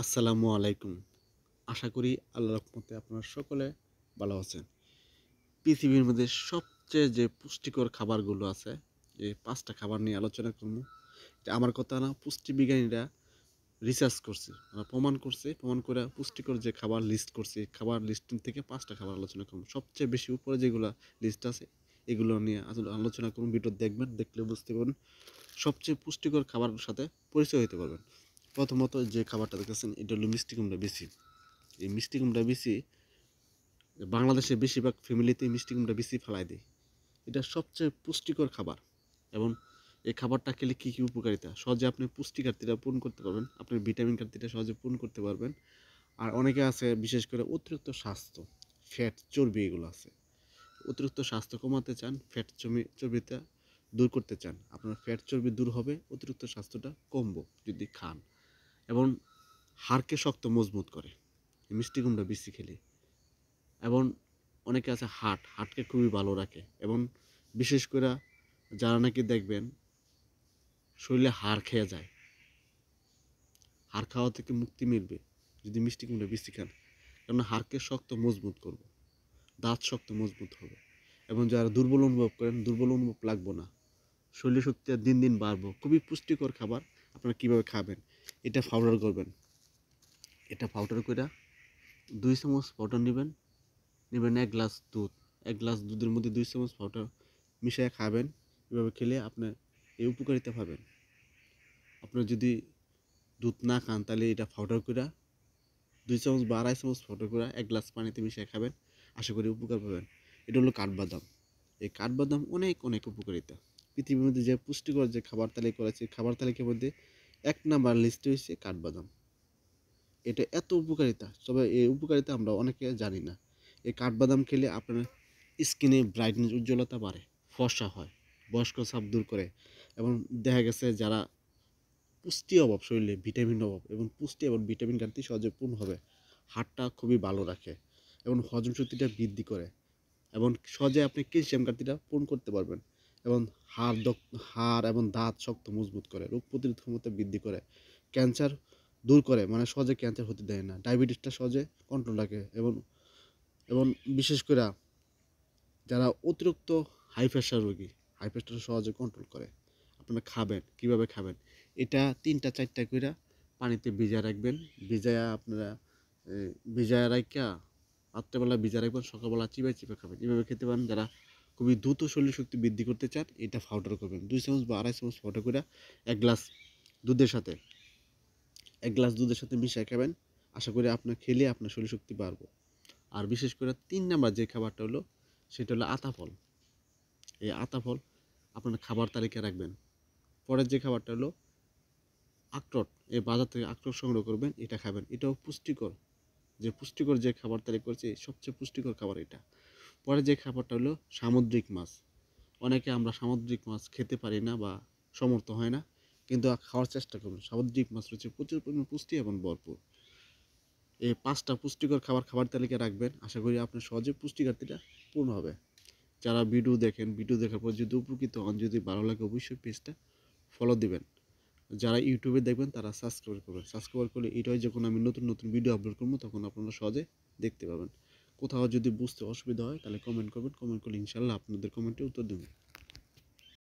আসসালামু আলাইকুম। আশা করি আল্লাহর রহমতে আপনারা সকলে ভালো আছেন। পৃথিবীর মধ্যে সবচেয়ে যে পুষ্টিকর খাবারগুলো আছে, এই ৫ টা খাবার নিয়ে আলোচনা করব। এটা আমার কথা না, পুষ্টিবিজ্ঞানীরা রিসার্চ করছে। ওরা প্রমাণ করছে, প্রমাণ করে পুষ্টিকর যে খাবার লিস্ট করছে, খাবার লিস্ট থেকে ৫ টা খাবার আলোচনা করব। সবচেয়ে বেশি উপরে যেগুলা লিস্ট আছে, এগুলো নিয়ে আসলে আলোচনা করুন। ভিডিও দেখবেন, দেখলে বুঝতে পারবেন। সবচেয়ে পুষ্টিকর খাবারের সাথে পরিচয় হতে পারবেন। প্রথমত যে খাবারটা দেখতেছেন, এটা হলো মিষ্টি কুমড়া বিচি। এই মিষ্টি কুমড়া বিচি বাংলাদেশে বেশিরভাগ ফ্যামিলিতে মিষ্টি কুমড়া বিচি ফেলায় দেয়। এটা সবচেয়ে পুষ্টিকর খাবার এবং এই খাবারটা খেলে কী কী উপকারিতা, সহজে আপনি পুষ্টি ঘাটতিটা পূরণ করতে পারবেন, আপনার ভিটামিন ঘাটতিটা সহজে পূরণ করতে পারবেন। আর অনেকে আছে বিশেষ করে অতিরিক্ত স্বাস্থ্য, ফ্যাট, চর্বি এগুলো আছে। অতিরিক্ত স্বাস্থ্য কমাতে চান, ফ্যাট চর্বিটা দূর করতে চান, আপনার ফ্যাট চর্বি দূর হবে, অতিরিক্ত স্বাস্থ্যটা কমবো যদি খান। এবং হাড়কে শক্ত মজবুত করে এই মিষ্টি কুমড়া বিচি খেলে। এবং অনেকে আছে হার্টকে খুবই ভালো রাখে। এবং বিশেষ করে যারা নাকি দেখবেন শরীরে হাড় খেয়ে যায়, হাড় খাওয়া থেকে মুক্তি মিলবে যদি মিষ্টি কুমড়া বিচি খান। কারণ হাড়কে শক্ত মজবুত করবে, দাঁত শক্ত মজবুত হবে। এবং যারা দুর্বল অনুভব করেন, দুর্বল অনুভব লাগবো না, শরীর শক্তি দিন দিন বাড়বো। খুবই পুষ্টিকর খাবার। আপনারা কীভাবে খাবেন, এটা পাউডার করবেন। এটা পাউডার করে 2 চামচ পাউডার নেবেন, 1 গ্লাস দুধ। 1 গ্লাস দুধের মধ্যে 2 চামচ পাউডার মিশিয়ে খাবেন। এভাবে খেলে আপনার এই উপকারিতা পাবেন। আপনার যদি দুধ না খান তাহলে এটা পাউডার করে 2 চামচ বা 2.5 চামচ পাউডার করে 1 গ্লাস পানিতে মিশিয়ে খাবেন। আশা করি উপকার পাবেন। এটা হলো কাঠবাদাম। এই কাঠবাদাম অনেক অনেক উপকারিতা। পৃথিবীর মধ্যে যে পুষ্টিকর যে খাবার তালিকা করেছে, খাবার তালিকার মধ্যে 1 নাম্বার লিস্টে হচ্ছে কাঠবাদাম। এটা এত উপকারিতা, তবে এই উপকারিতা আমরা অনেকে জানি না। এই কাঠবাদাম খেলে আপনার স্কিনে ব্রাইটনেস, উজ্জ্বলতা বাড়ে, ফর্সা হয়, বয়স্ক ছাপ দূর করে। এবং দেখা গেছে যারা পুষ্টি অভাব, শরীরে ভিটামিন অভাব এবং পুষ্টি এবং ভিটামিন ঘাটতি সহজে পূর্ণ হবে, হাড়টা খুবই ভালো রাখে এবং হজম শক্তিটা বৃদ্ধি করে। এবং সহজে আপনি ক্যালসিয়াম ঘাটতিটা পূরণ করতে পারবেন। এবং হাড় এবং দাঁত শক্ত মজবুত করে, রোগ প্রতিরোধ ক্ষমতা বৃদ্ধি করে, ক্যান্সার দূর করে, মানে সহজে ক্যান্সার হতে দেয় না, ডায়াবেটিসটা সহজে কন্ট্রোল রাখে। এবং এবং বিশেষ করে যারা অতিরিক্ত হাই প্রেশার রোগী, হাই প্রেশারটা সহজে কন্ট্রোল করে। আপনারা খাবেন, কিভাবে খাবেন, এটা 3টা 4টা করে পানিতে ভিজায় রাখবেন। ভিজায়া আপনারা ভিজায় রাখা রাত্রেবেলা ভিজা রাখবেন, সকালবেলা চিবাই চিবাই খাবেন। এভাবে খেতে পারেন। যারা খুবই দ্রুত শরীর শক্তি বৃদ্ধি করতে চান, এটা পাউডার করবেন 2 চামচ বা 2.5 চামচ পাউডার করে 1 গ্লাস দুধের সাথে 1 গ্লাস দুধের সাথে মিশিয়ে খাবেন। আশা করি আপনার খেলে আপনার শরীর শক্তি বাড়বে। আর বিশেষ করে 3 নাম্বার যে খাবারটা হলো, সেটা হলো আতা ফল। এই আতা ফল আপনার খাবার তালিকায় রাখবেন। পরের যে খাবারটা হলো আখরোট। এই বাজার থেকে আখরোট সংগ্রহ করবেন, এটা খাবেন। এটাও পুষ্টিকর। পুষ্টিকর যে খাবার তালিকা করছে, সবচেয়ে পুষ্টিকর খাবার এটা। পরে যে খাবারটা হলো সামুদ্রিক মাছ। অনেকে আমরা সামুদ্রিক মাছ খেতে পারি না বা সমর্থ হয় না, কিন্তু খাওয়ার চেষ্টা করুন। সামুদ্রিক মাছ রয়েছে প্রচুর পরিমাণ পুষ্টি এবং ভরপুর। এই 5টা পুষ্টিকর খাবার তালিকায় রাখবেন। আশা করি আপনার সহজে পুষ্টি ঘাটতিটা পূর্ণ হবে। যারা ভিডিও দেখেন, ভিডিও দেখার পর যদি উপকৃত হন, যদি ভালো লাগে, অবশ্যই পেজটা ফলো দিবেন। যারা ইউটিউবে দেখবেন তারা সাবস্ক্রাইব করবেন। সাবস্ক্রাইব করলে এটাই, যখন আমি নতুন নতুন ভিডিও আপলোড করবো তখন আপনারা সহজে দেখতে পাবেন। কোথাও যদি বুঝতে অসুবিধা হয় তাহলে কমেন্ট করবেন। কমেন্ট করলে ইনশাল্লাহ আপনাদের কমেন্টে উত্তর দেবেন।